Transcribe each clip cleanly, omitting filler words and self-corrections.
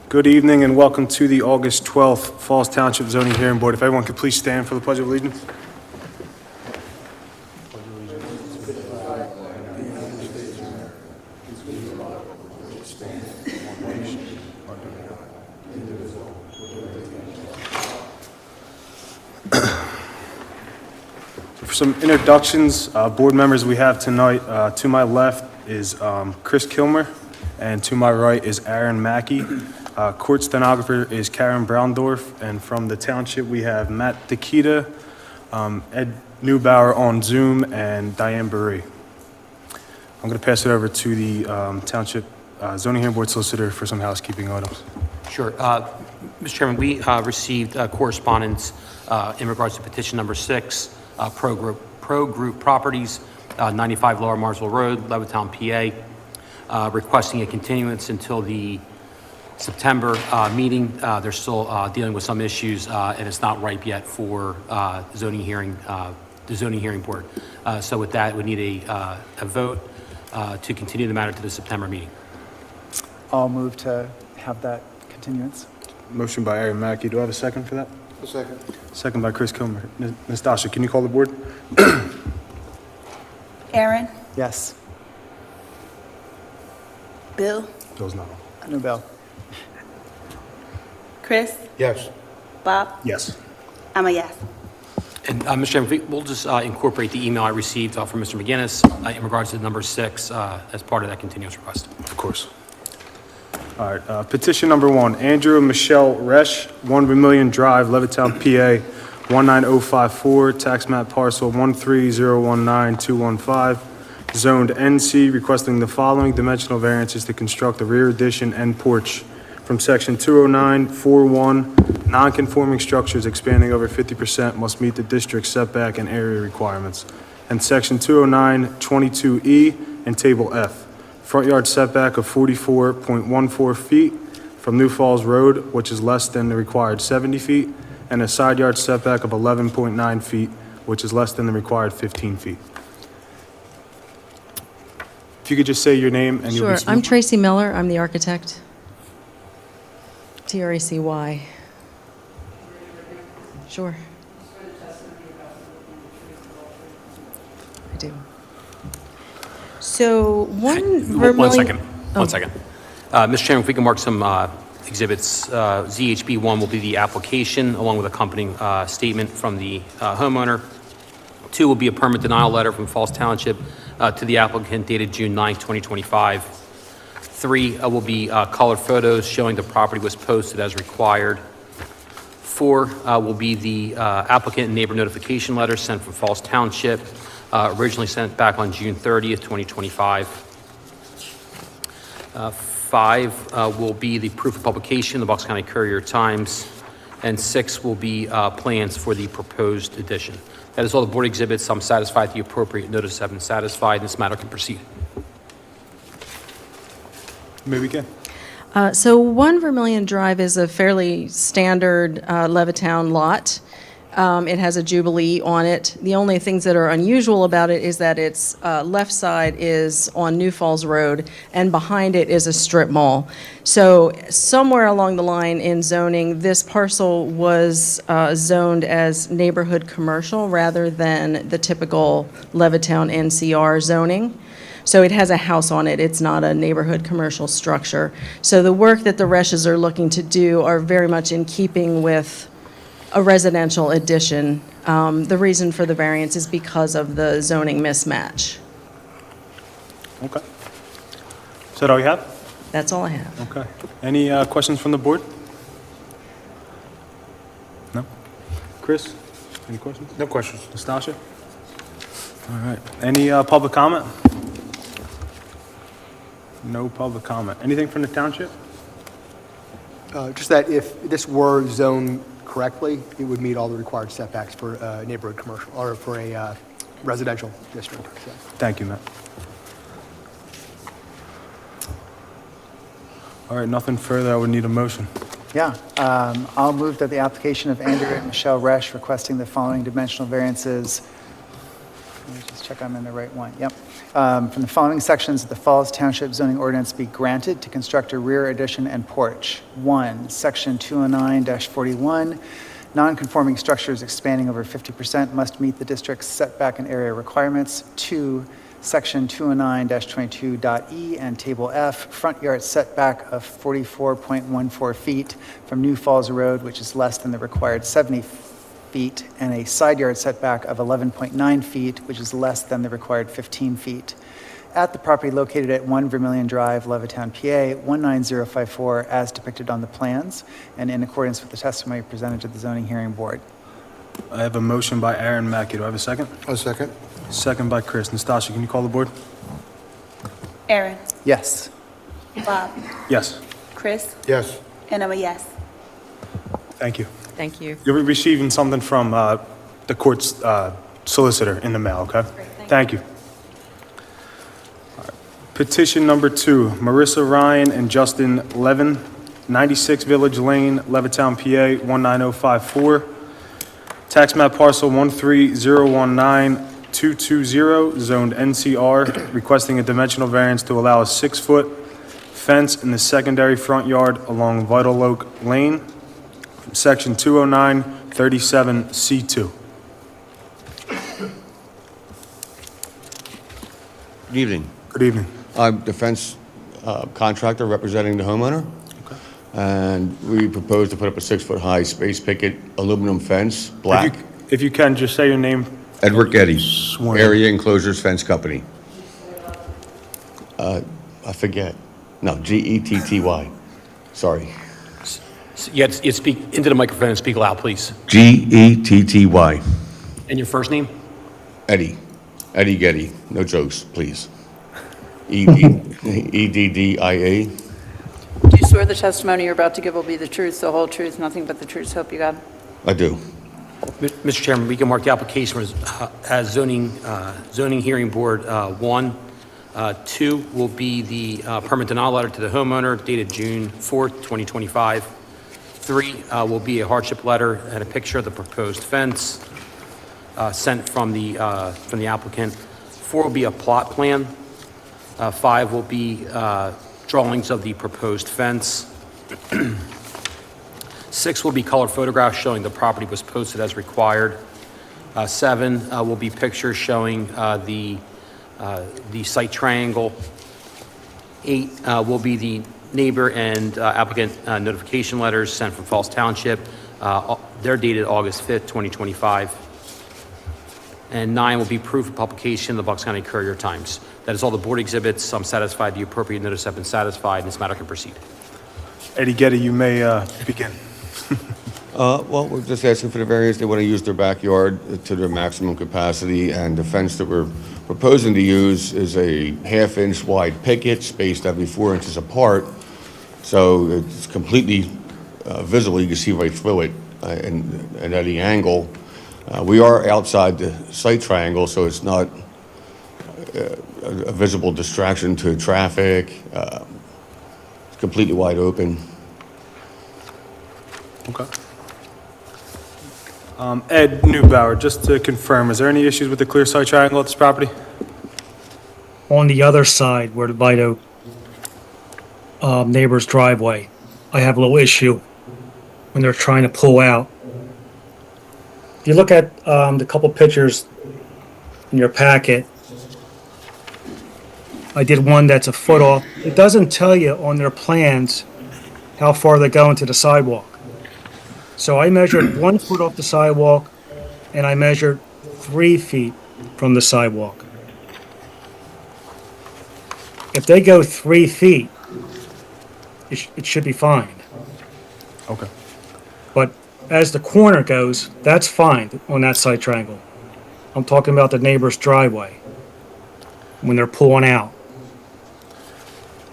Good evening and welcome to the August 12th Falls Township Zoning Hearing Board. If everyone could please stand for the Pledge of Allegiance. For some introductions, board members we have tonight, to my left is Chris Kilmer, and to my right is Aaron Mackey. Court stenographer is Karen Braundorf, and from the township we have Matt Takita, Ed Neubauer on Zoom, and Diane Barry. I'm going to pass it over to the Township Zoning Hearing Board Solicitor for some housekeeping items. Sure. Mr. Chairman, we received correspondence in regards to petition number 6, Pro Group Properties, 95 Lower Marsville Road, Levittown, PA, requesting a continuance until the September meeting. They're still dealing with some issues, and it's not ripe yet for the zoning hearing board. So with that, we need a vote to continue the matter to the September meeting. I'll move to have that continuance. Motion by Aaron Mackey. Do I have a second for that? A second. Second by Chris Kilmer. Ms. Dasha, can you call the board? Aaron, Yes. Bill, Bill's not on. No bill. Chris, Yes. Bob, Yes. I'm a yes. And Mr. Chairman, we'll just incorporate the email I received from Mr. McGinnis in regards to number 6 as part of that continuance request. Of course. All right, petition number 1, Andrew and Michele Resch, 1 Vermillion Drive, Levittown, PA, 19054, tax map parcel 13019-215, zoned NC, requesting the following dimensional variances to construct a rear addition and porch from section 209-41, non-conforming structures expanding over 50% must meet the district setback and area requirements, and section 209-22E and table F. Front yard setback of 44.14 feet from New Falls Road, which is less than the required 70 feet, and a side yard setback of 11.9 feet, which is less than the required 15 feet. If you could just say your name and you'll be Sure. I'm Tracy Miller. I'm the architect. Tracy. Sure. I do. So one Vermillion... One second. Mr. Chairman, if we can mark some exhibits. ZHB1 will be the application along with accompanying statement from the homeowner. 2 will be a permit denial letter from Falls Township to the applicant dated June 9, 2025. 3 will be colored photos showing the property was posted as required. 4 will be the applicant and neighbor notification letter sent from Falls Township, originally sent back on June 30th, 2025. 5 will be the proof of publication, the Bucks County Courier-Times, and 6 will be plans for the proposed addition. That is all the board exhibits. I'm satisfied the appropriate notices have been satisfied, and this matter can proceed. Maybe we can. So 1 Vermillion Drive is a fairly standard Levittown lot. It has a Jubilee on it. The only things that are unusual about it is that its left side is on New Falls Road, and behind it is a strip mall. So somewhere along the line in zoning, this parcel was zoned as neighborhood commercial rather than the typical Levittown NCR zoning. So it has a house on it. It's not a neighborhood commercial structure. So the work that the Resches are looking to do are very much in keeping with a residential addition. The reason for the variance is because of the zoning mismatch. Okay. Is that all you have? That's all I have. Okay. Any questions from the board? No? Chris, any questions? No questions. Nastasha? All right. Any public comment? No public comment. Anything from the township? Just that if this were zoned correctly, it would meet all the required setbacks for a neighborhood commercial or for a residential district. So. Thank you, Matt. All right, nothing further. I would need a motion. Yeah. I'll move that the application of Andrew and Michele Resch requesting the following dimensional variances. Let me just check I'm in the right one. Yep. From the following sections of the Falls Township zoning ordinance be granted to construct a rear addition and porch. 1, Section 209-41, non-conforming structures expanding over 50% must meet the district's setback and area requirements. 2, Section 209-22.e and Table F, front yard setback of 44.14 feet from New Falls Road, which is less than the required 70 feet, and a side yard setback of 11.9 feet, which is less than the required 15 feet. At the property located at 1 Vermillion Drive, Levittown, PA, 19054, as depicted on the plans, and in accordance with the testimony presented to the zoning hearing board. I have a motion by Aaron Mackey. Do I have a second? A second. Second by Chris. Nastasia, can you call the board? Aaron, Yes. Bob, Yes. Chris, Yes. and I'm a yes. Thank you. Thank you. You'll be receiving something from the court's solicitor in the mail, okay? Thank you. All right. Petition number 2, Marissa Ryan and Justin Levin, 96 Village Lane, Levittown, PA, 19054. Tax map parcel 13019-220, zoned NCR, requesting a dimensional variance to allow a 6-foot fence in the secondary front yard along Vitaloak Lane, Section 209-37C2. Good evening. Good evening. I'm defense contractor representing the homeowner. And we propose to put up a 6-foot-high space picket aluminum fence, black. If you can, just say your name. Edward Getty, Sworn. Area Enclosures Fence Company. I forget. No, Getty. Sorry. You speak into the microphone and speak loud, please. Getty. And your first name? Eddie Getty. No jokes, please. Eddia. Do you swear the testimony you're about to give will be the truth, the whole truth, nothing but the truth, so help you God? I do. Mr. Chairman, we can mark the application as zoning hearing board 1. 2 will be the permit denial letter to the homeowner dated June 4th, 2025. 3 will be a hardship letter and a picture of the proposed fence sent from the applicant. 4 will be a plot plan. 5 will be drawings of the proposed fence. 6 will be color photographs showing the property was posted as required. 7 will be pictures showing the site triangle. 8 will be the neighbor and applicant notification letters sent from Falls Township. They're dated August 5th, 2025. And 9 will be proof of publication in the Bucks County Courier Times. That is all the board exhibits. I'm satisfied the appropriate notice have been satisfied, and this matter can proceed. Eddie Getty, you may begin. Well, we're just asking for the variance. They want to use their backyard to their maximum capacity, and the fence that we're proposing to use is a 1/2-inch wide picket spaced every 4 inches apart. So it's completely visible. You can see right through it in any angle. We are outside the site triangle, so it's not a visible distraction to traffic. It's completely wide open. Okay. Ed Neubauer, just to confirm, is there any issues with the clear site triangle at this property? On the other side where the Vito neighbor's driveway, I have a little issue when they're trying to pull out. If you look at the couple pictures in your packet, I did one that's a foot off. It doesn't tell you on their plans how far they go into the sidewalk. So I measured 1 foot off the sidewalk, and I measured 3 feet from the sidewalk. If they go 3 feet, it should be fine. Okay. But as the corner goes, that's fine on that side triangle. I'm talking about the neighbor's driveway when they're pulling out.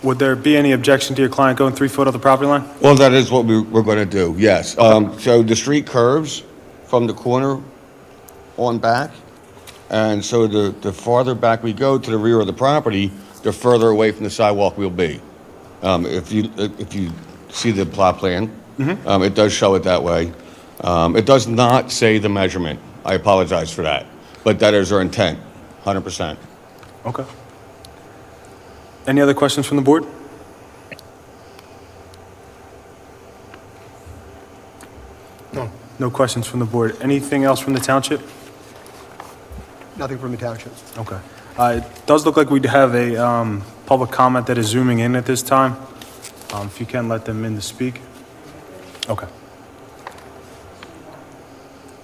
Would there be any objection to your client going 3 foot off the property line? Well, that is what we're going to do, yes. So the street curves from the corner on back, and so the farther back we go to the rear of the property, the further away from the sidewalk we'll be. If you see the plot plan, it does show it that way. It does not say the measurement. I apologize for that, but that is our intent. 100%. Okay. Any other questions from the board? No. No questions from the board. Anything else from the township? Nothing from the township. Okay. It does look like we have a public comment that is zooming in at this time. If you can let them in to speak. Okay.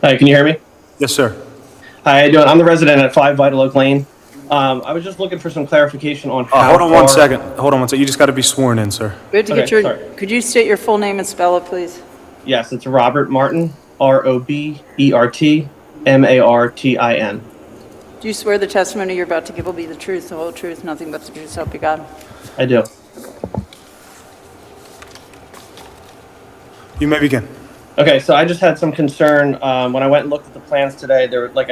Hi, can you hear me? Yes, sir. Hi, how you doing? I'm the resident at 5 Vitaloak Lane. I was just looking for some clarification on how Hold on one far- second. Hold on one second. You just got to be sworn in, sir. We have to get Okay, your, sorry. could you state your full name and spell it, please? Yes, it's Robert Martin, ROBERTMARTIN. Do you swear the testimony you're about to give will be the truth, the whole truth, nothing but the truth, so help you God? I do. You may begin. Okay, so I just had some concern when I went and looked at the plans today. There, were, like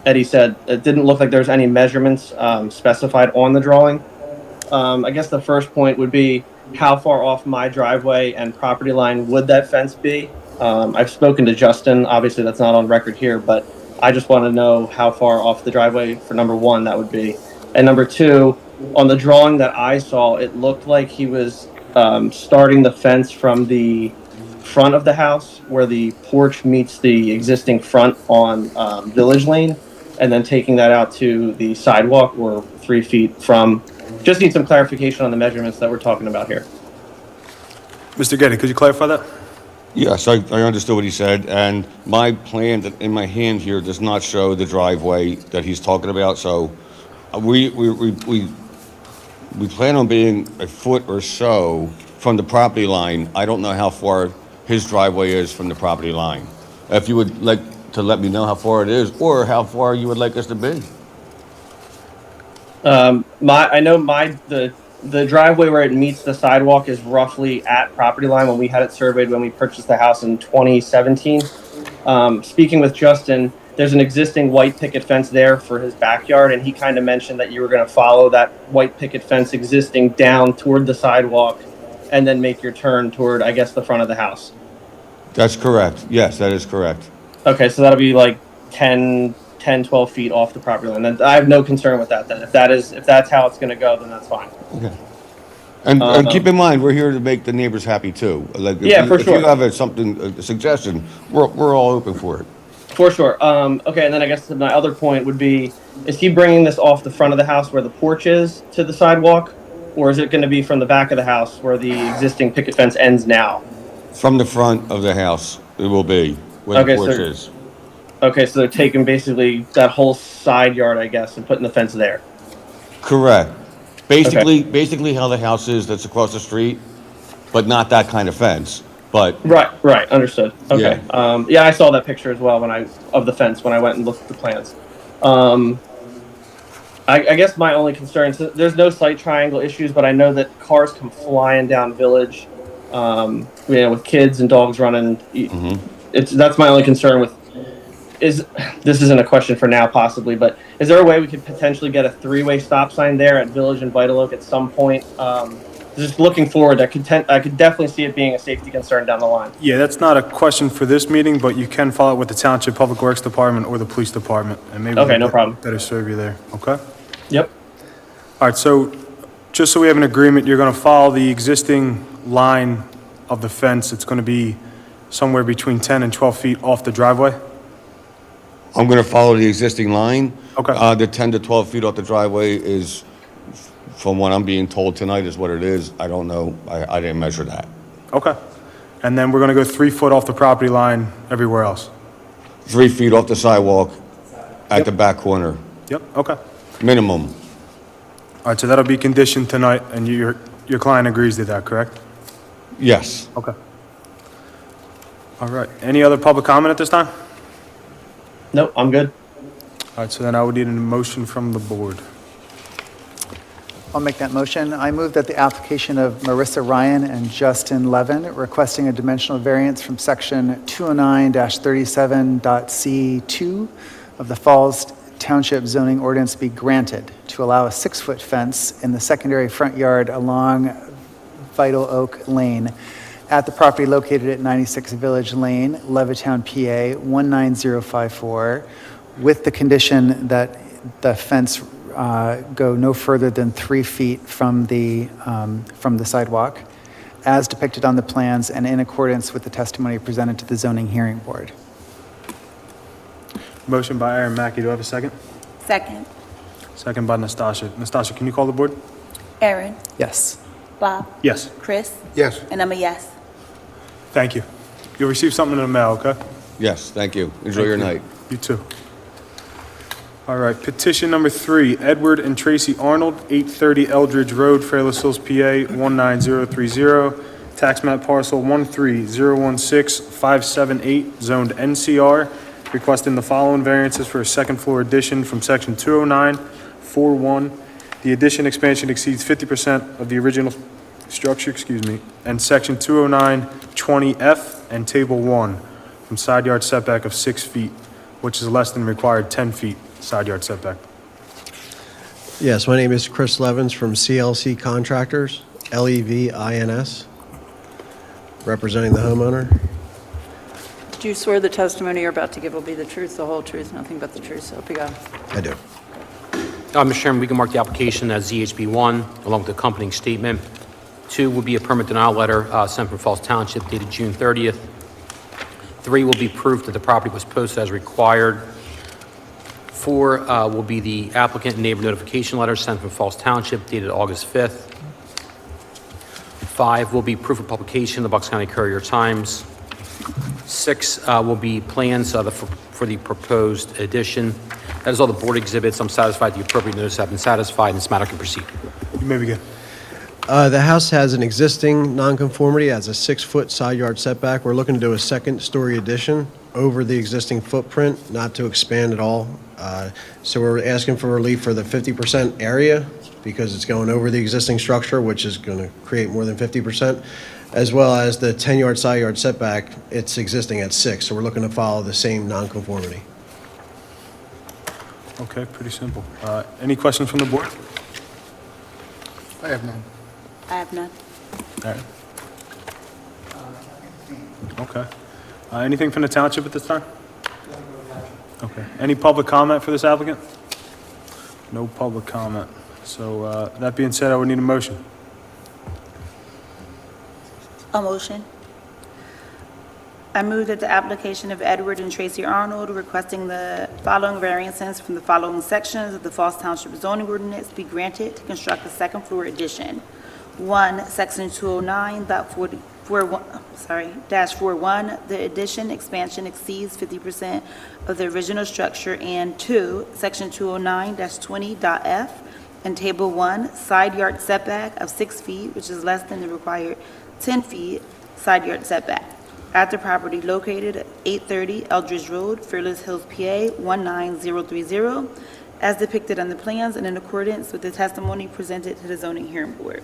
Eddie said, it didn't look like there was any measurements specified on the drawing. I guess the first point would be how far off my driveway and property line would that fence be? I've spoken to Justin. Obviously, that's not on record here, but I just want to know how far off the driveway for number one that would be. And number two, on the drawing that I saw, it looked like he was starting the fence from the front of the house where the porch meets the existing front on Village Lane, and then taking that out to the sidewalk or 3 feet from. Just need some clarification on the measurements that we're talking about here. Mr. Getty, could you clarify that? Yes, I understood what he said, and my plan that in my hand here does not show the driveway that he's talking about, so we plan on being a foot or so from the property line. I don't know how far his driveway is from the property line. If you would like to let me know how far it is, or how far you would like us to be. The driveway where it meets the sidewalk is roughly at property line when we had it surveyed when we purchased the house in 2017. Speaking with Justin, there's an existing white picket fence there for his backyard, and he kind of mentioned that you were going to follow that white picket fence existing down toward the sidewalk and then make your turn toward, I guess, the front of the house. That's correct. Yes, that is correct. Okay, so that'll be like 10, 12 feet off the property line. Then I have no concern with that then. If that's how it's going to go, then that's fine. Okay. And keep in mind, we're here to make the neighbors happy too. Like, Yeah, for if sure. you have a suggestion, we're all open for it. For sure. Okay, and then I guess my other point would be, is he bringing this off the front of the house where the porch is to the sidewalk? Or is it going to be from the back of the house where the existing picket fence ends now? From the front of the house, it will be where Okay, the porch so- is. Okay, so they're taking basically that whole side yard, I guess, and putting the fence there. Correct. Basically how the house is that's across the street, but not that kind of fence. But Right, understood. Okay. Yeah. Yeah, I saw that picture as well of the fence when I went and looked at the plans. I guess my only concern, so there's no site triangle issues, but I know that cars come flying down Village, with kids and dogs running. That's my only concern with. This isn't a question for now, possibly, but is there a way we could potentially get a 3-way stop sign there at Village and Vitaloak at some point? Just looking forward, I could definitely see it being a safety concern down the line. Yeah, that's not a question for this meeting, but you can follow up with the Township Public Works Department or the Police Department, and maybe Okay, no problem. better serve you there, okay? Yep. All right, so just so we have an agreement, you're going to follow the existing line of the fence. It's going to be somewhere between 10 and 12 feet off the driveway? I'm going to follow the existing line. Okay. The 10 to 12 feet off the driveway is, from what I'm being told tonight, is what it is. I don't know. I didn't measure that. Okay. And then we're going to go 3 foot off the property line everywhere else? 3 feet off the sidewalk at the back corner, Yep, okay. minimum. All right, so that'll be conditioned tonight, and your client agrees to that, correct? Yes. Okay. All right, any other public comment at this time? Nope, I'm good. All right, so then I would need a motion from the board. I'll make that motion. I move that the application of Marissa Ryan and Justin Levin requesting a dimensional variance from section 209-37.C2 of the Falls Township zoning ordinance be granted to allow a 6-foot fence in the secondary front yard along Vitaloak Lane at the property located at 96 Village Lane, Levittown, PA 19054, with the condition that the fence go no further than 3 feet from the sidewalk, as depicted on the plans and in accordance with the testimony presented to the zoning hearing board. Motion by Aaron Mackey. Do I have a second? Second. Second by Nastasha. Nastasha, can you call the board? Aaron, Yes. Bob, Yes. Chris, Yes. and I'm a yes. Thank you. You'll receive something in the mail, okay? Yes, thank you. Enjoy your night. You too. All right, petition number 3, Edward and Traci Arnold, 830 Eldridge Road, Fairless Hills, PA, 19030, tax map parcel 13016-578, zoned NCR, requesting the following variances for a second floor addition from section 209-41. The addition expansion exceeds 50% of the original structure, and section 209-20F and table 1 from side yard setback of 6 feet, which is less than required 10 feet side yard setback. Yes, my name is Chris Levins from CLC Contractors, Levins, representing the homeowner. Do you swear the testimony you're about to give will be the truth, the whole truth, nothing but the truth, so help you God? I do. Mr. Chairman, we can mark the application as ZHB1 along with the accompanying statement. 2 will be a permit denial letter sent from Falls Township dated June 30th. 3 will be proof that the property was posted as required. 4 will be the applicant and neighbor notification letter sent from Falls Township dated August 5th. 5 will be proof of publication in the Bucks County Courier Times. 6 will be plans for the proposed addition. That is all the board exhibits. I'm satisfied the appropriate notices have been satisfied, and this matter can proceed. You may begin. The house has an existing nonconformity as a 6-foot side yard setback. We're looking to do a second-story addition over the existing footprint, not to expand at all. So we're asking for relief for the 50% area because it's going over the existing structure, which is going to create more than 50%, as well as the 10-yard side yard setback. It's existing at 6, so we're looking to follow the same nonconformity. Okay, pretty simple. Any questions from the board? I have none. I have none. All right. Okay. Anything from the township at this time? Okay. Any public comment for this applicant? No public comment. So that being said, I would need a motion. A motion. I move that the application of Edward and Traci Arnold requesting the following variances from the following sections of the Falls Township zoning ordinance be granted to construct a second floor addition. 1, section 209.41, the addition expansion exceeds 50% of the original structure, and 2, section 209-20.f and table 1, side yard setback of 6 feet, which is less than the required 10 feet side yard setback, at the property located at 830 Eldridge Road, Fairless Hills, PA 19030, as depicted on the plans and in accordance with the testimony presented to the zoning hearing board.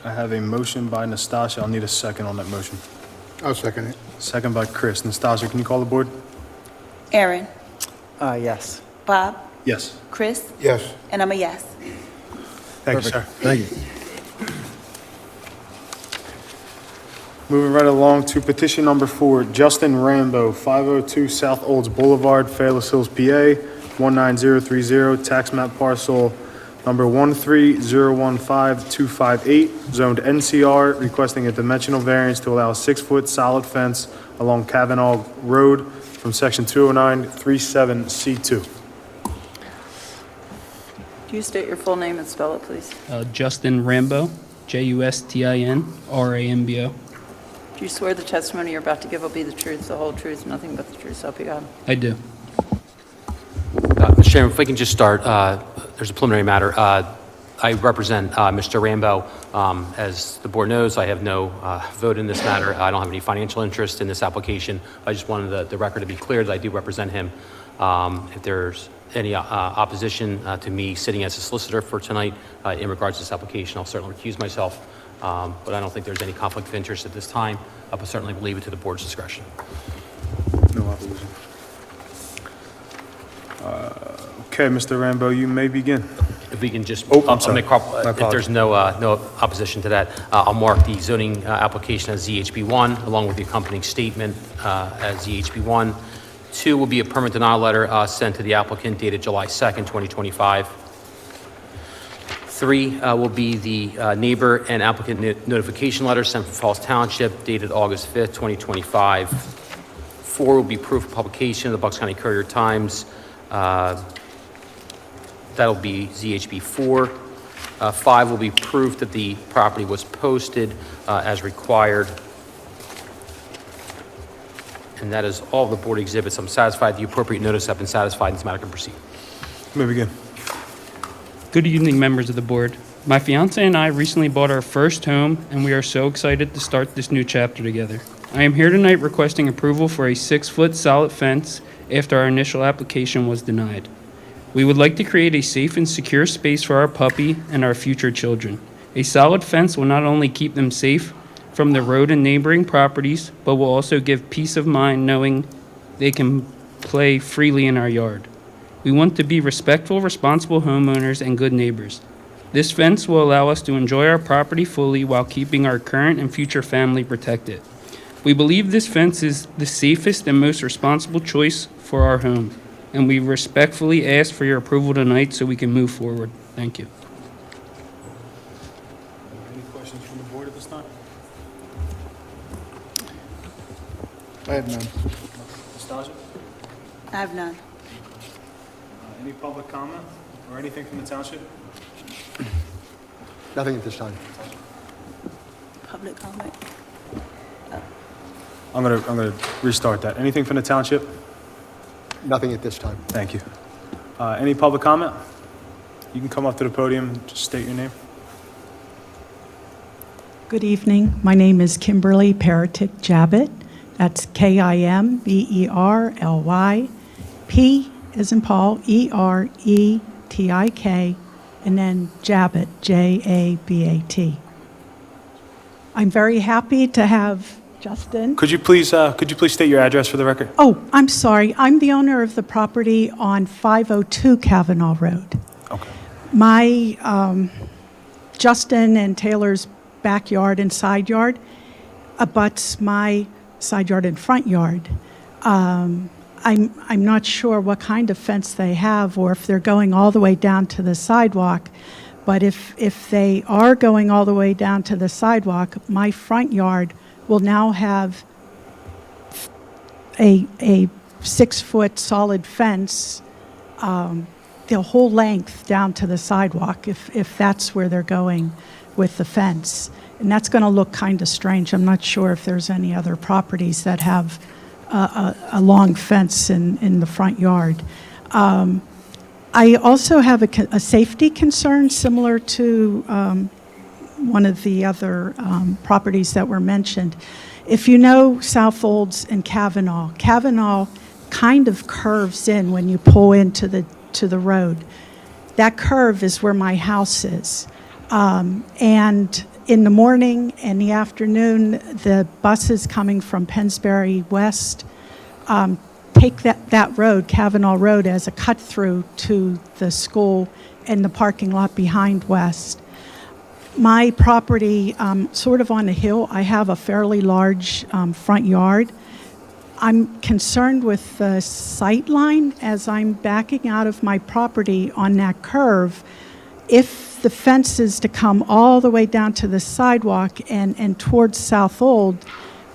I have a motion by Nastasha. I'll need a second on that motion. I'll second it. Second by Chris. Nastasha, can you call the board? Aaron, Yes. Bob, Yes. Chris, Yes. and I'm a yes. Thank you, sir. Thank you. Moving right along to petition number 4, Justin Rambo, 502 South Olds Boulevard, Fairless Hills, PA, 19030, tax map parcel number 13015-258, zoned NCR, requesting a dimensional variance to allow a 6-foot solid fence along Kavanaugh Road from section 209-37C2. Do you state your full name and spell it, please? Justin Rambo, JustinRambo. Do you swear the testimony you're about to give will be the truth, the whole truth, nothing but the truth, so help you God? I do. Mr. Chairman, if we can just start, there's a preliminary matter. I represent Mr. Rambo. As the board knows, I have no vote in this matter. I don't have any financial interest in this application. I just wanted the record to be clear that I do represent him. If there's any opposition to me sitting as a solicitor for tonight in regards to this application, I'll certainly recuse myself. But I don't think there's any conflict of interest at this time, but certainly leave it to the board's discretion. No opposition. Okay, Mr. Rambo, you may begin. If we can just, I'm sorry. if there's no opposition to that, I'll mark the zoning application as ZHB1 along with the accompanying statement as ZHB1. 2 will be a permit denial letter sent to the applicant dated July 2nd, 2025. 3 will be the neighbor and applicant notification letter sent from Falls Township dated August 5th, 2025. 4 will be proof of publication of the Bucks County Courier Times. That'll be ZHB 4. 5 will be proof that the property was posted as required. And that is all of the board exhibits. I'm satisfied the appropriate notice have been satisfied and this matter can proceed. You may begin. Good evening, members of the board. My fiance and I recently bought our first home, and we are so excited to start this new chapter together. I am here tonight requesting approval for a 6-foot solid fence after our initial application was denied. We would like to create a safe and secure space for our puppy and our future children. A solid fence will not only keep them safe from the road and neighboring properties, but will also give peace of mind knowing they can play freely in our yard. We want to be respectful, responsible homeowners and good neighbors. This fence will allow us to enjoy our property fully while keeping our current and future family protected. We believe this fence is the safest and most responsible choice for our home, and we respectfully ask for your approval tonight so we can move forward. Thank you. Any questions from the board at this time? I have none. Nastasia? I have none. Any public comment or anything from the township? Nothing at this time. Public comment? I'm gonna restart that. Anything from the township? Nothing at this time. Thank you. Any public comment? You can come up to the podium and just state your name. Good evening. My name is Kimberly Peritik Jabbat. That's Kimberly, P as in Paul, Eretik, and then Jabbat, Jabat. I'm very happy to have Justin. Could you please state your address for the record? Oh, I'm sorry. I'm the owner of the property on 502 Kavanaugh Road. Okay. My Justin and Taylor's backyard and side yard abuts my side yard and front yard. I'm not sure what kind of fence they have or if they're going all the way down to the sidewalk, but if they are going all the way down to the sidewalk, my front yard will now have a 6-foot solid fence, the whole length down to the sidewalk, if that's where they're going with the fence. And that's going to look kind of strange. I'm not sure if there's any other properties that have a long fence in the front yard. I also have a safety concern similar to one of the other properties that were mentioned. If you know South Olds and Kavanaugh kind of curves in when you pull into the road. That curve is where my house is. And in the morning and the afternoon, the buses coming from Pennsbury West take that road, Kavanaugh Road, as a cut-through to the school and the parking lot behind West. My property, sort of on a hill, I have a fairly large front yard. I'm concerned with the sight line as I'm backing out of my property on that curve. If the fence is to come all the way down to the sidewalk and towards South Old,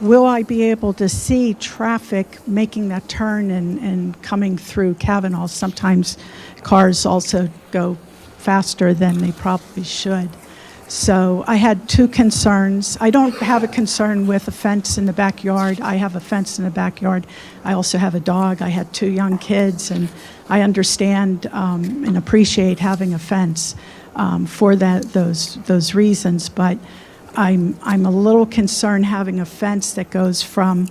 will I be able to see traffic making that turn and coming through Kavanaugh? Sometimes cars also go faster than they probably should. So I had two concerns. I don't have a concern with a fence in the backyard. I have a fence in the backyard. I also have a dog. I had 2 young kids, and I understand and appreciate having a fence for those reasons. But I'm a little concerned having a fence that goes from,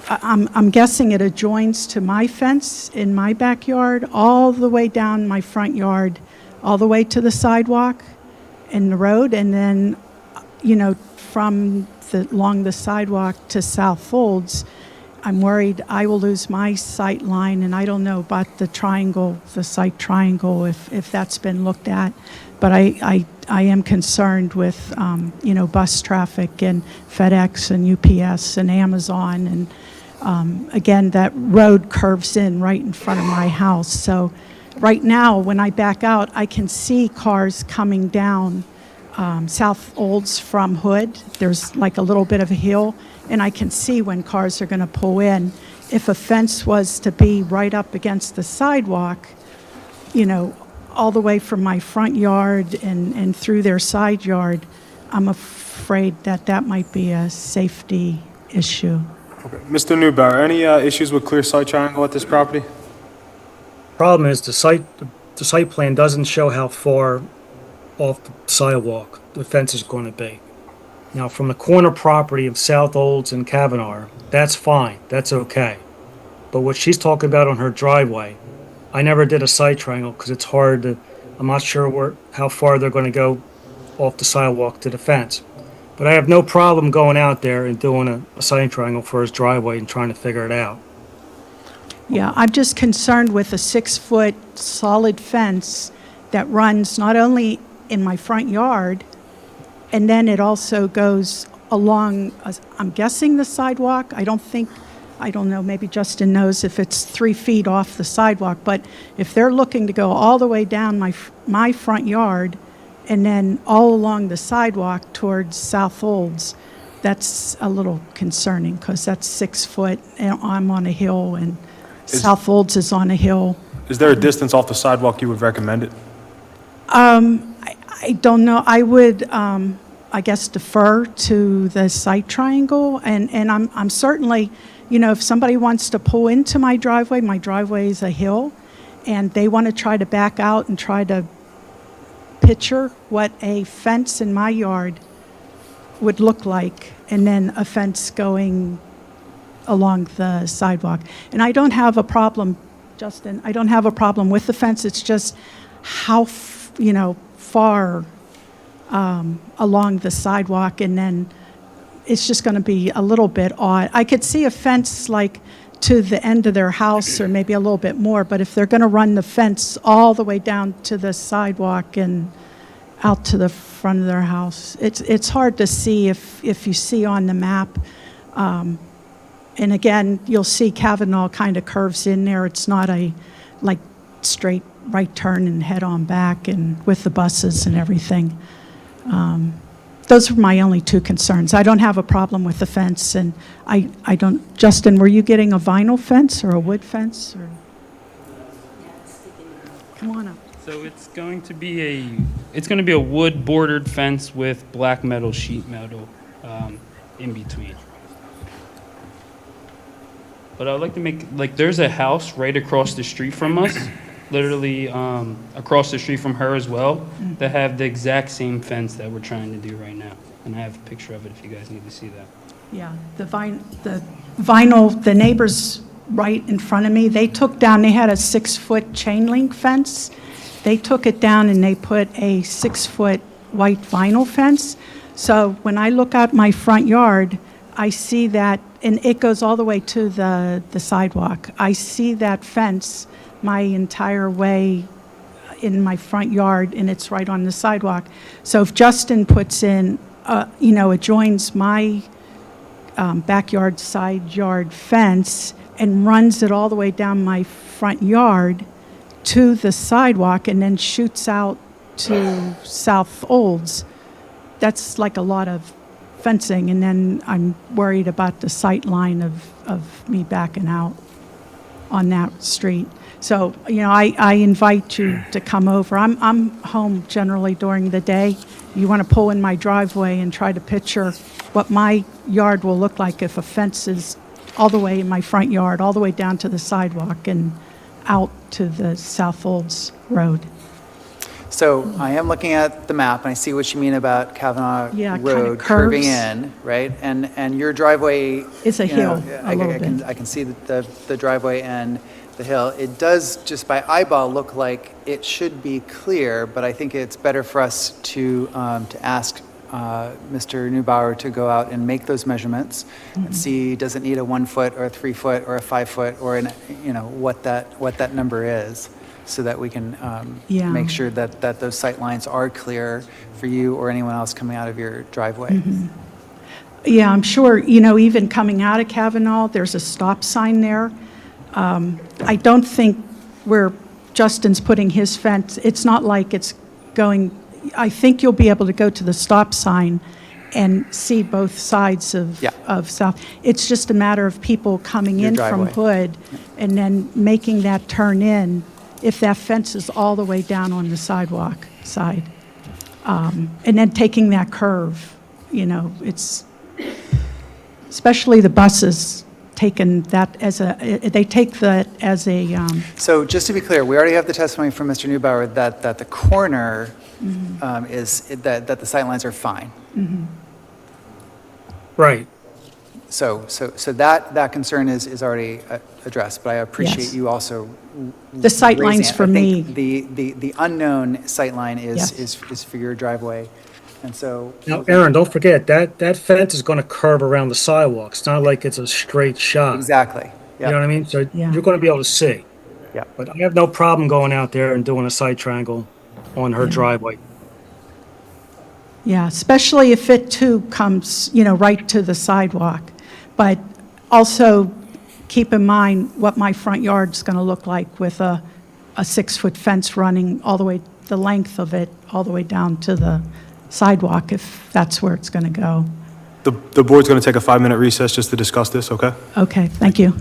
I'm guessing it adjoins to my fence in my backyard, all the way down my front yard, all the way to the sidewalk in the road, and then, from along the sidewalk to South Olds. I'm worried I will lose my sight line, and I don't know about the sight triangle, if that's been looked at. But I am concerned with, bus traffic and FedEx and UPS and Amazon, Again, that road curves in right in front of my house. So right now, when I back out, I can see cars coming down South Olds from Hood. There's like a little bit of a hill, and I can see when cars are going to pull in. If a fence was to be right up against the sidewalk, you know, all the way from my front yard and through their side yard, I'm afraid that that might be a safety issue. Mr. Neubauer, any issues with clear sight triangle at this property? Problem is, the site plan doesn't show how far off the sidewalk the fence is going to be. Now, from the corner property of South Olds and Kavanaugh, that's fine, that's okay. But what she's talking about on her driveway, I never did a site triangle because it's hard to, I'm not sure how far they're going to go off the sidewalk to the fence. But I have no problem going out there and doing a site triangle for his driveway and trying to figure it out. Yeah, I'm just concerned with a 6-foot solid fence that runs not only in my front yard, and then it also goes along, I'm guessing the sidewalk. I don't know, maybe Justin knows if it's 3 feet off the sidewalk, but if they're looking to go all the way down my front yard and then all along the sidewalk towards South Olds, that's a little concerning because that's 6 foot and I'm on a hill and South Olds is on a hill. Is there a distance off the sidewalk you would recommend it? I don't know. I would, I guess, defer to the site triangle, and I'm certainly, you know, if somebody wants to pull into my driveway is a hill, and they want to try to back out and try to picture what a fence in my yard would look like, and then a fence going along the sidewalk. And I don't have a problem, Justin, I don't have a problem with the fence. It's just how, far along the sidewalk, and then it's just going to be a little bit odd. I could see a fence like to the end of their house or maybe a little bit more, but if they're going to run the fence all the way down to the sidewalk and out to the front of their house, it's hard to see if you see on the map. And again, you'll see Kavanaugh kind of curves in there. It's not a like straight right turn and head on back and with the buses and everything. Those are my only two concerns. I don't have a problem with the fence, and I don't. Justin, were you getting a vinyl fence or a wood fence? Or? Come on up. So it's going to be a wood bordered fence with black metal sheet metal in between. But I would like to make, there's a house right across the street from us, literally across the street from her as well, that have the exact same fence that we're trying to do right now. And I have a picture of it if you guys need to see that. Yeah, the vinyl, the neighbors right in front of me, they had a 6-foot chain link fence. They took it down and they put a 6-foot white vinyl fence. So when I look out my front yard, I see that, and it goes all the way to the sidewalk. I see that fence my entire way in my front yard, and it's right on the sidewalk. So if Justin puts in, adjoins my backyard, side yard fence and runs it all the way down my front yard to the sidewalk and then shoots out to South Olds, that's like a lot of fencing, and then I'm worried about the sight line of me backing out on that street. So, I invite you to come over. I'm home generally during the day. You want to pull in my driveway and try to picture what my yard will look like if a fence is all the way in my front yard, all the way down to the sidewalk and out to the South Olds Road. So I am looking at the map, and I see what you mean about Kavanaugh Yeah, it kinda Road curving curves. in, right? And your driveway... It's a hill, a little bit. I can see the driveway and the hill. It does, just by eyeball, look like it should be clear, but I think it's better for us to ask Mr. Neubauer to go out and make those measurements and see, does it need a 1 foot or a 3 foot or a 5 foot or what that number is, so that we can make sure that those sight lines are clear for you or anyone else coming out of your driveway. Yeah, I'm sure, even coming out of Kavanaugh, there's a stop sign there. I don't think where Justin's putting his fence, it's not like it's going, I think you'll be able to go to the stop sign and see both sides Yeah. of South. It's just a matter of people coming Your in from driveway. Hood and then making that turn in, if that fence is all the way down on the sidewalk side. And then taking that curve, it's, especially the buses taking that as they take that as a, So just to be clear, we already have the testimony from Mr. Neubauer that the corner that the sightlines are fine. Right. So that concern is already addressed, but I appreciate Yes. you also The sight raising lines it. for I me. think the unknown sight line Yes. is for your driveway, and so. Now, Aaron, don't forget, that fence is going to curve around the sidewalk. It's not like it's a straight shot. Exactly. You know what I mean? So Yeah. you're going to be able to see. Yeah. But I have no problem going out there and doing a side triangle on her driveway. yeah, especially if it too comes, right to the sidewalk. But also keep in mind what my front yard's going to look like with a 6-foot fence running all the way, the length of it, all the way down to the sidewalk, if that's where it's going to go. The board's going to take a 5-minute recess just to discuss this, okay? Okay, thank you.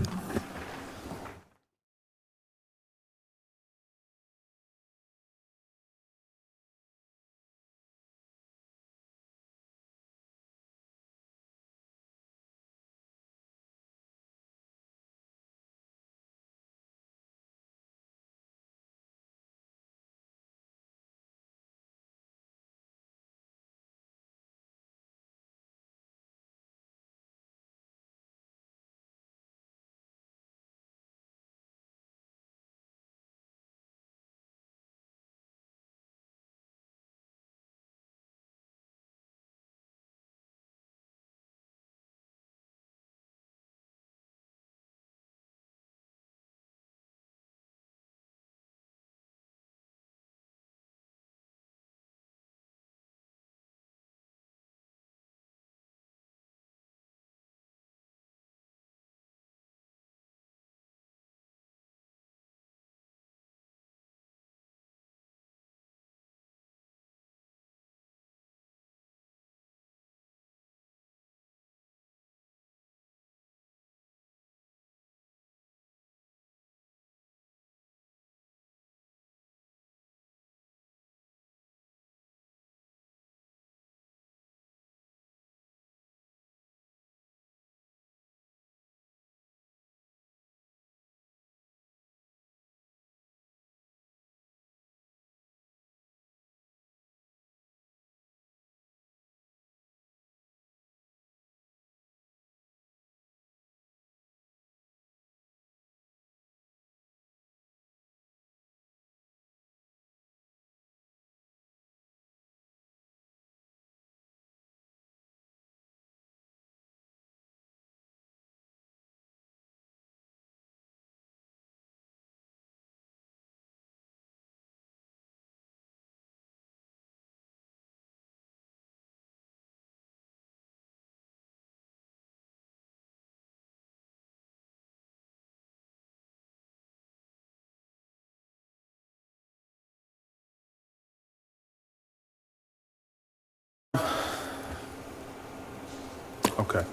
Okay.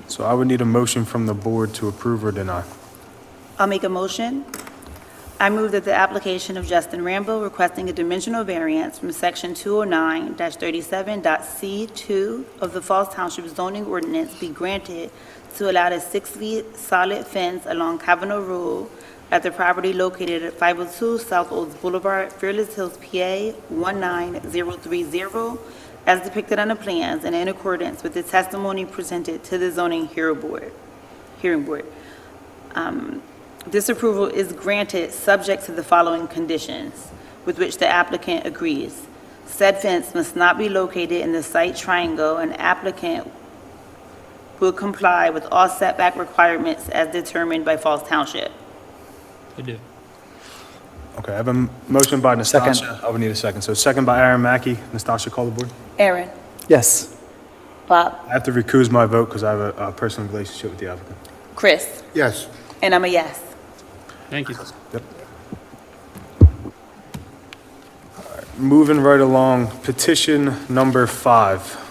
So I would need a motion from the board to approve or deny. I'll make a motion. I move that the application of Justin Rambo requesting a dimensional variance from Section 209-37.C2 of the Falls Township zoning ordinance be granted to allow a 6-foot solid fence along Kavanaugh Road at the property located at 502 South Olds Boulevard, Fairless Hills, PA 19030, as depicted on the plans and in accordance with the testimony presented to the zoning hearing board. This approval is granted subject to the following conditions, with which the applicant agrees. Said fence must not be located in the site triangle, and applicant will comply with all setback requirements as determined by Falls Township. I do. Okay, I have a motion by Nastasia. Second. I would need a second. So second by Aaron Mackey. Nastasia, call the board. Aaron, Yes. Bob? I have to recuse my vote because I have a personal relationship with the applicant. Chris? Yes. And I'm a yes. Thank you. Moving right along, petition number 5.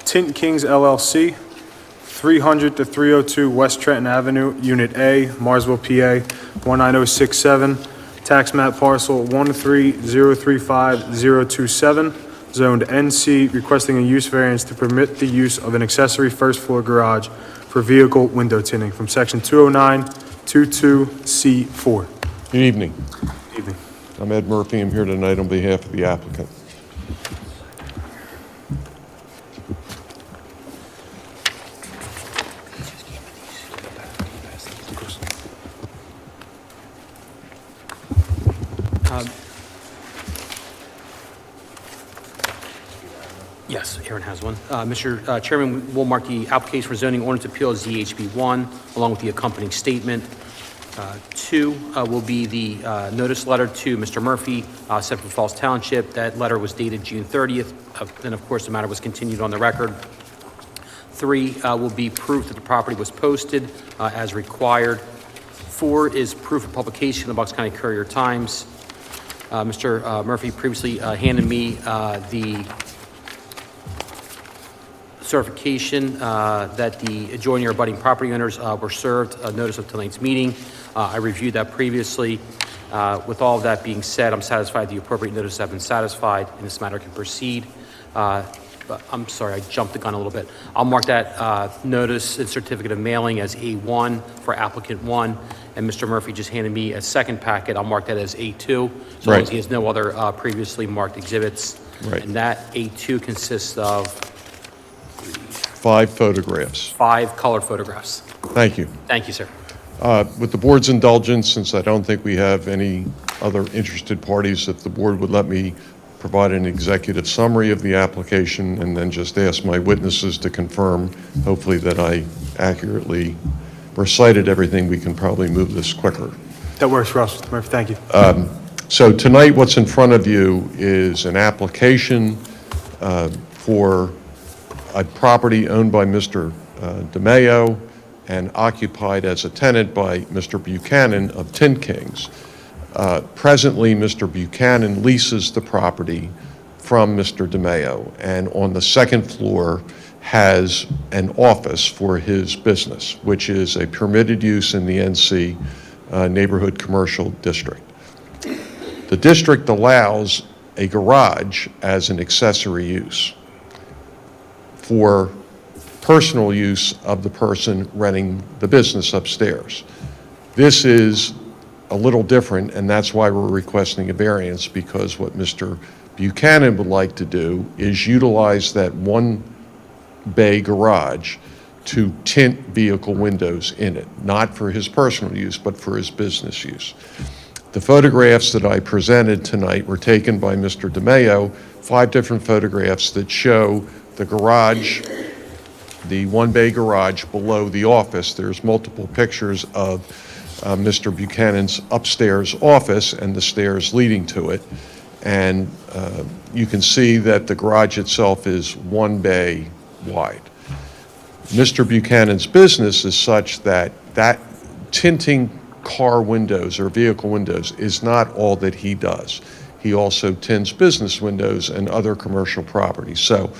Tint Kings LLC, 300 to 302 West Trenton Avenue, Unit A, Marsville, PA, 19067, tax map parcel 13035-027, zoned NC, requesting a use variance to permit the use of an accessory first floor garage for vehicle window tinting from section 209-22C4. Good evening. Evening. I'm Ed Murphy. I'm here tonight on behalf of the applicant. Yes, Aaron has one. Mr. Chairman, we'll mark the application for zoning ordinance appeal as ZHB 1, along with the accompanying statement. 2 will be the notice letter to Mr. Murphy, Separate Falls Township. That letter was dated June 30th. Then, of course, the matter was continued on the record. 3 will be proof that the property was posted as required. 4 is proof of publication in the Bucks County Courier Times. Mr. Murphy previously handed me the certification that the adjoining or abutting property owners were served a notice of tonight's meeting. I reviewed that previously. With all of that being said, I'm satisfied the appropriate notices have been satisfied and this matter can proceed. But I'm sorry, I jumped the gun a little bit. I'll mark that notice and certificate of mailing as A1 for applicant 1, and Mr. Murphy just handed me a second packet. I'll mark that as A2, so long as he has no other previously marked exhibits. Right. And that A2 consists of 5 photographs. 5 color photographs. Thank you. Thank you, sir. With the board's indulgence, since I don't think we have any other interested parties, if the board would let me provide an executive summary of the application and then just ask my witnesses to confirm, hopefully that I accurately recited everything, we can probably move this quicker. That works for us, Mr. Murphy. Thank you. So tonight, what's in front of you is an application for a property owned by Mr. DeMayo and occupied as a tenant by Mr. Buchanan of Tint Kings. Presently, Mr. Buchanan leases the property from Mr. DeMayo, and on the second floor has an office for his business, which is a permitted use in the NC Neighborhood Commercial District. The district allows a garage as an accessory use for personal use of the person renting the business upstairs. This is a little different, and that's why we're requesting a variance, because what Mr. Buchanan would like to do is utilize that one bay garage to tint vehicle windows in it, not for his personal use, but for his business use. The photographs that I presented tonight were taken by Mr. DeMayo, 5 different photographs that show the garage, the one bay garage below the office. There's multiple pictures of Mr. Buchanan's upstairs office and the stairs leading to it. And you can see that the garage itself is one bay wide. Mr. Buchanan's business is such that tinting car windows or vehicle windows is not all that he does. He also tints business windows and other commercial properties. So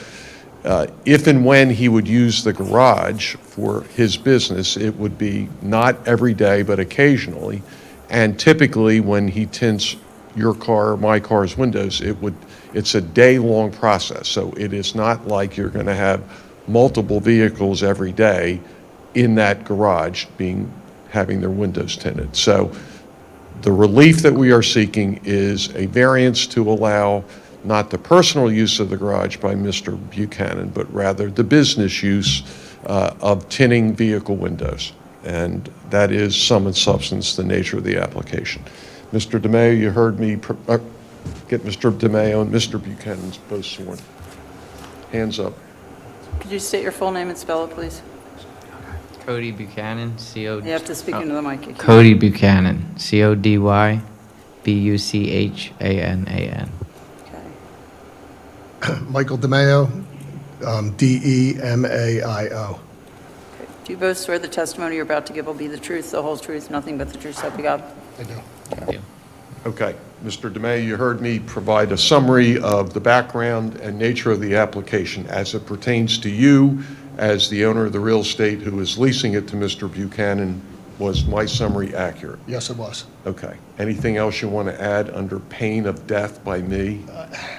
if and when he would use the garage for his business, it would be not every day, but occasionally. And typically when he tints your car, my car's windows, it's a day-long process. So it is not like you're going to have multiple vehicles every day in that garage having their windows tinted. So the relief that we are seeking is a variance to allow not the personal use of the garage by Mr. Buchanan, but rather the business use of tinting vehicle windows. And that is sum and substance the nature of the application. Mr. DeMayo, you heard me get Mr. DeMayo and Mr. Buchanan's both sworn. Hands up. Could you state your full name and spell it, please? Cody Buchanan, You have to speak into the mic. Cody Buchanan, CODYBUCHANAN. Okay. Michael DeMayo, DEMAIO. Do you both swear the testimony you're about to give will be the truth, the whole truth, nothing but the truth, so help you God? I do. Okay, Mr. DeMay, you heard me provide a summary of the background and nature of the application as it pertains to you as the owner of the real estate who is leasing it to Mr. Buchanan. Was my summary accurate? Yes, it was. Okay. Anything else you want to add under pain of death by me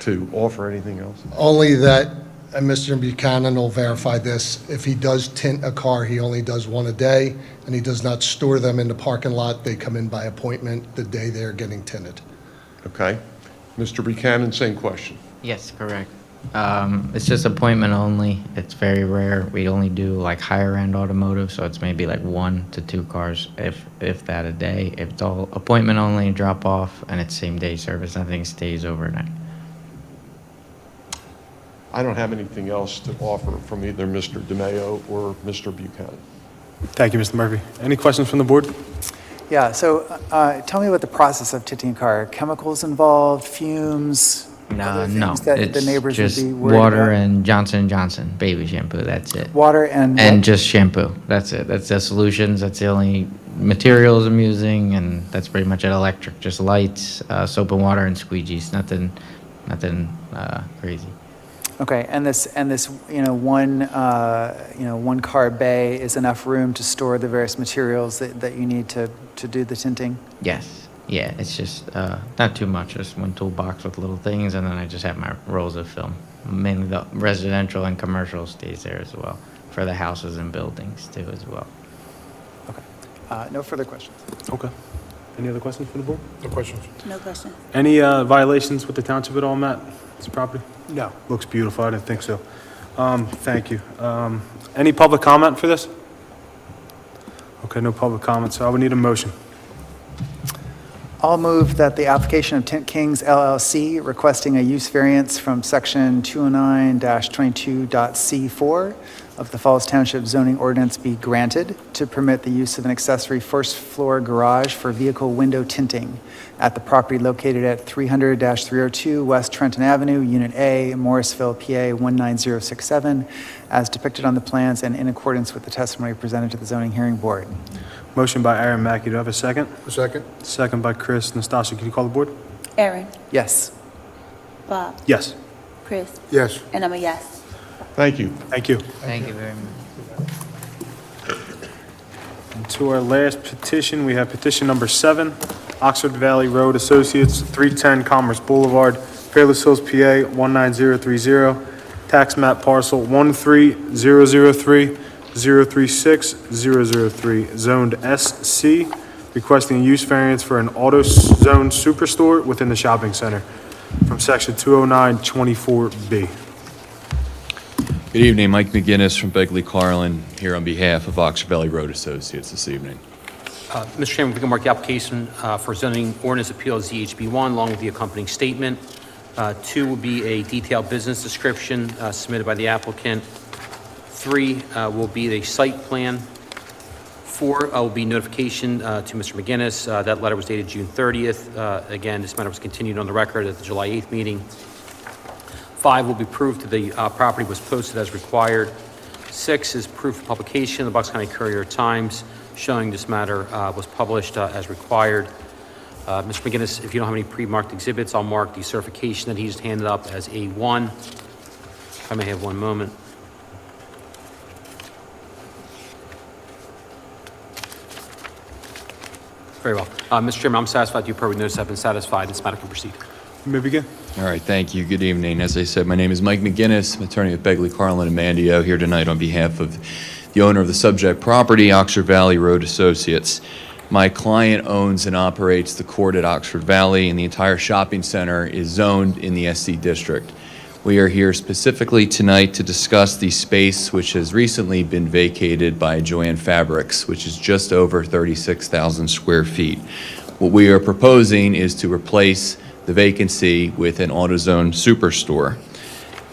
to offer anything else? Only that, and Mr. Buchanan will verify this, if he does tint a car, he only does one a day, and he does not store them in the parking lot. They come in by appointment the day they're getting tinted. Okay. Mr. Buchanan, same question. Yes, correct. It's just appointment only. It's very rare. We only do like higher end automotive, so it's maybe like 1 to 2 cars, if that a day. If it's all appointment only, drop off, and it's same day service. Nothing stays overnight. I don't have anything else to offer from either Mr. DeMayo or Mr. Buchanan. Thank you, Mr. Murphy. Any questions from the board? Yeah, so tell me about the process of tinting a car. Chemicals involved, fumes? Other No, things that it's the neighbors would just be worried water about? and Johnson & Johnson baby shampoo. That's it. Water and And what? just shampoo. That's it. That's the solutions. That's the only materials I'm using, and that's pretty much it. Electric, just lights, soap and water, and squeegees. Nothing crazy. Okay, and this one car bay is enough room to store the various materials that you need to do the tinting? Yes. Yeah, it's just not too much. Just one toolbox with little things, and then I just have my rolls of film. Mainly the residential and commercial stays there as well, for the houses and buildings too as well. Okay. No further questions. Okay. Any other questions from the board? No questions. No question. Any violations with the township at all, Matt? This property? No. Looks beautiful. I didn't think so. Thank you. Any public comment for this? Okay, no public comment, so I would need a motion. I'll move that the application of Tint Kings LLC requesting a use variance from section 209-22.C4 of the Falls Township zoning ordinance be granted to permit the use of an accessory first floor garage for vehicle window tinting at the property located at 300-302 West Trenton Avenue, Unit A, Morrisville, PA 19067, as depicted on the plans and in accordance with the testimony presented to the zoning hearing board. Motion by Aaron Mackey. Do I have a second? A second? Second by Chris. Nastasia, can you call the board? Aaron, Yes. Bob, Yes. Chris, Yes. and I'm a yes. Thank you. Thank you. Thank you very much. And to our last petition, we have petition number 7, Oxford Valley Road Associates, 310 Commerce Boulevard, Fairless Hills, PA 19030, tax map parcel 13003-036-003, zoned SC, requesting a use variance for an auto zone superstore within the shopping center from section 209-24B. Good evening, Mike McGinnis from Begley Carlin, here on behalf of Oxford Valley Road Associates this evening. Mr. Chairman, we can mark the application for zoning ordinance appeal ZHB1 along with the accompanying statement. 2 will be a detailed business description submitted by the applicant. 3 will be the site plan. 4 will be notification to Mr. McGinnis. That letter was dated June 30th. Again, this matter was continued on the record at the July 8th meeting. 5 will be proof that the property was posted as required. 6 is proof of publication in the Bucks County Courier Times showing this matter was published as required. Mr. McGinnis, if you don't have any pre-marked exhibits, I'll mark the certification that he just handed up as A1. If I may have one moment. Very well. Mr. Chairman, I'm satisfied you appropriate notice have been satisfied. This matter can proceed. You may begin. All right, thank you. Good evening. As I said, my name is Mike McGinnis. I'm attorney at Begley Carlin and Mandio, here tonight on behalf of the owner of the subject property, Oxford Valley Road Associates. My client owns and operates the court at Oxford Valley, and the entire shopping center is zoned in the SC district. We are here specifically tonight to discuss the space which has recently been vacated by Joanne Fabrics, which is just over 36,000 square feet. What we are proposing is to replace the vacancy with an AutoZone superstore.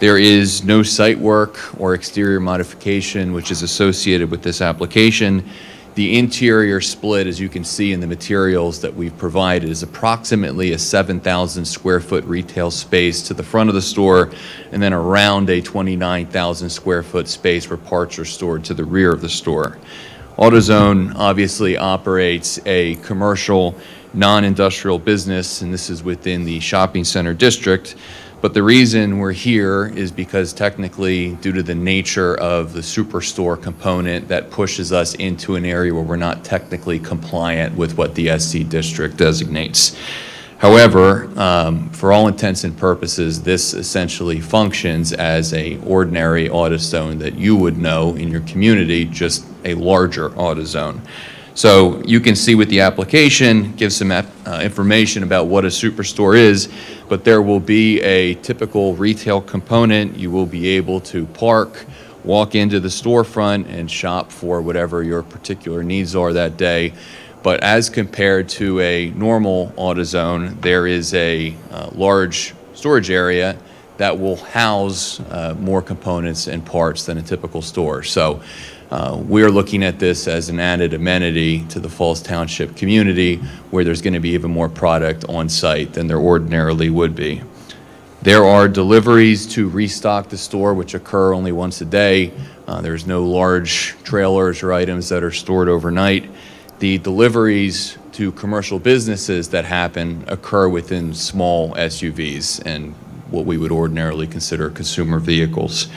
There is no site work or exterior modification which is associated with this application. The interior split, as you can see in the materials that we've provided, is approximately a 7,000 square foot retail space to the front of the store, and then around a 29,000 square foot space where parts are stored to the rear of the store. AutoZone obviously operates a commercial, non-industrial business, and this is within the shopping center district. But the reason we're here is because technically, due to the nature of the superstore component, that pushes us into an area where we're not technically compliant with what the SC district designates. However, for all intents and purposes, this essentially functions as a ordinary AutoZone that you would know in your community, just a larger AutoZone. So you can see with the application, gives some information about what a superstore is, but there will be a typical retail component. You will be able to park, walk into the storefront, and shop for whatever your particular needs are that day. But as compared to a normal AutoZone, there is a large storage area that will house more components and parts than a typical store. So we're looking at this as an added amenity to the Falls Township community, where there's going to be even more product on site than there ordinarily would be. There are deliveries to restock the store, which occur only once a day. There's no large trailers or items that are stored overnight. The deliveries to commercial businesses that happen occur within small SUVs and what we would ordinarily consider consumer vehicles.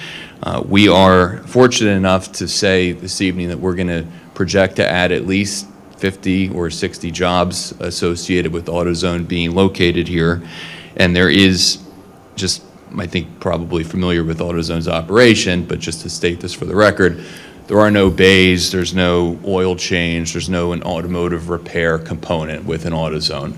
We are fortunate enough to say this evening that we're going to project to add at least 50 or 60 jobs associated with AutoZone being located here. And there is, just, I think, probably familiar with AutoZone's operation, but just to state this for the record, there are no bays, there's no oil change, there's no an automotive repair component with an AutoZone.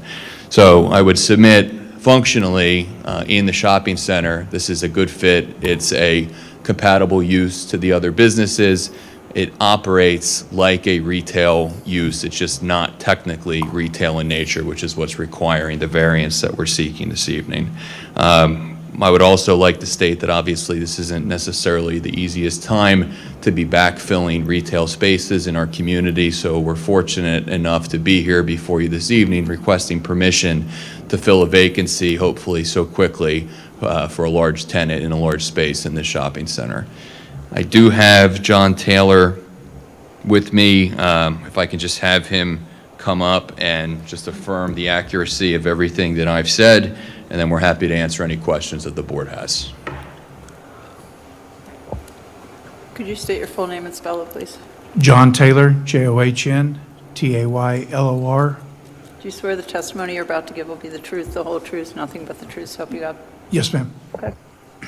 So I would submit functionally in the shopping center, this is a good fit. It's a compatible use to the other businesses. It operates like a retail use. It's just not technically retail in nature, which is what's requiring the variance that we're seeking this evening. I would also like to state that obviously this isn't necessarily the easiest time to be backfilling retail spaces in our community, so we're fortunate enough to be here before you this evening requesting permission to fill a vacancy, hopefully so quickly, for a large tenant in a large space in this shopping center. I do have John Taylor with me. If I can just have him come up and just affirm the accuracy of everything that I've said, and then we're happy to answer any questions that the board has. Could you state your full name and spell it, please? John Taylor, John-Taylor. Do you swear the testimony you're about to give will be the truth, the whole truth, nothing but the truth, so help you God? Yes, ma'am. Okay.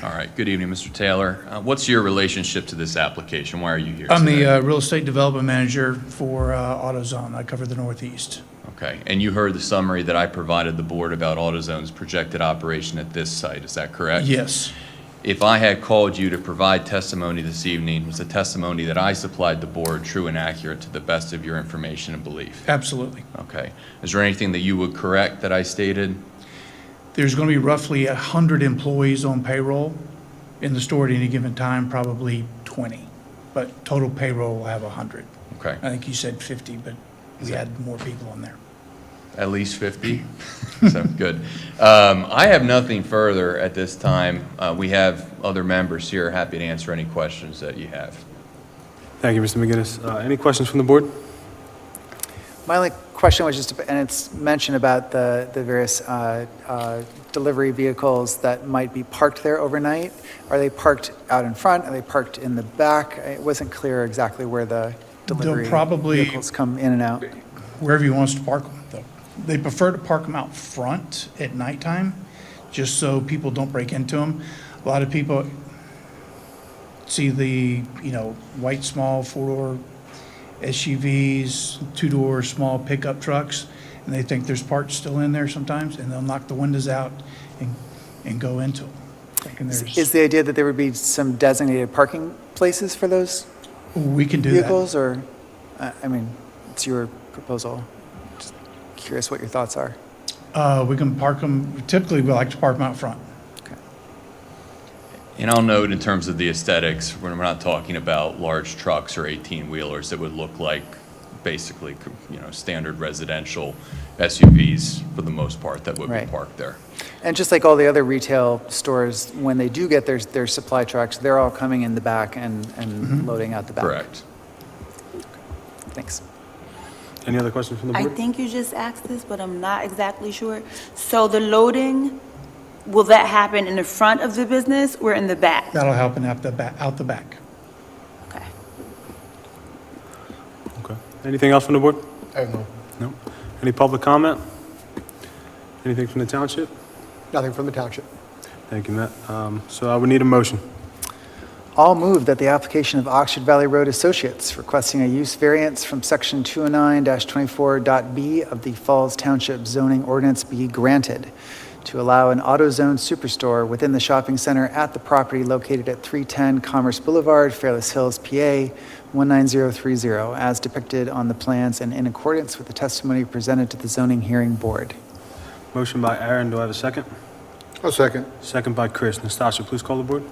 All right, good evening, Mr. Taylor. What's your relationship to this application? Why are you here I'm today? the real estate development manager for AutoZone. I cover the Northeast. Okay, and you heard the summary that I provided the board about AutoZone's projected operation at this site, is that correct? Yes. If I had called you to provide testimony this evening, was the testimony that I supplied the board true and accurate to the best of your information and belief? Absolutely. Okay. Is there anything that you would correct that I stated? There's going to be roughly 100 employees on payroll in the store at any given time, probably 20. But total payroll will have 100. Okay. I think you said 50, but we had more people on there. At least 50? So, good. I have nothing further at this time. We have other members here happy to answer any questions that you have. Thank you, Mr. McGinnis. Any questions from the board? My only question was just, and it's mentioned about the various delivery vehicles that might be parked there overnight. Are they parked out in front? Are they parked in the back? It wasn't clear exactly where the delivery vehicles come in and out. Wherever he wants to park them, though. They prefer to park them out front at nighttime, just so people don't break into them. A lot of people see the, white small four-door SUVs, two-door small pickup trucks, and they think there's parts still in there sometimes, and they'll knock the windows out and go into them. Is the idea that there would be some designated parking places for those we can do vehicles, or, it's your proposal. Just curious what your thoughts are. We can park them, typically we like to park them out front. And I'll note in terms of the aesthetics, we're not talking about large trucks or 18-wheelers that would look like basically, standard residential SUVs for the most part that would be Right. parked there. And just like all the other retail stores, when they do get their supply trucks, they're all coming in the back and loading out the back. Correct. Thanks. Any other questions from the I board? think you just asked this, but I'm not exactly sure. So the loading, will that happen in the front of the business or in the back? That'll happen out the back. Okay. Okay. Anything else from the board? I have no. No. Any public comment? Anything from the township? Nothing from the township. Thank you, Matt. So I would need a motion. I'll move that the application of Oxford Valley Road Associates requesting a use variance from Section 209-24.b of the Falls Township zoning ordinance be granted to allow an AutoZone superstore within the shopping center at the property located at 310 Commerce Boulevard, Fairless Hills, PA 19030, as depicted on the plans and in accordance with the testimony presented to the zoning hearing board. Motion by Aaron, do I have a second? A second. Second by Chris. Nastasia, please call the board.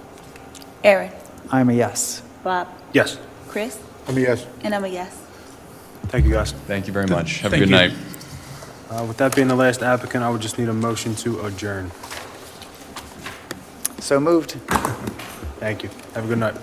Aaron, I'm a yes. Bob, Yes. Chris, I'm a yes. and I'm a yes. Thank you, guys. Thank you very much. Have a Thank good you. night. With that being the last applicant, I would just need a motion to adjourn. So moved. Thank you. Have a good night.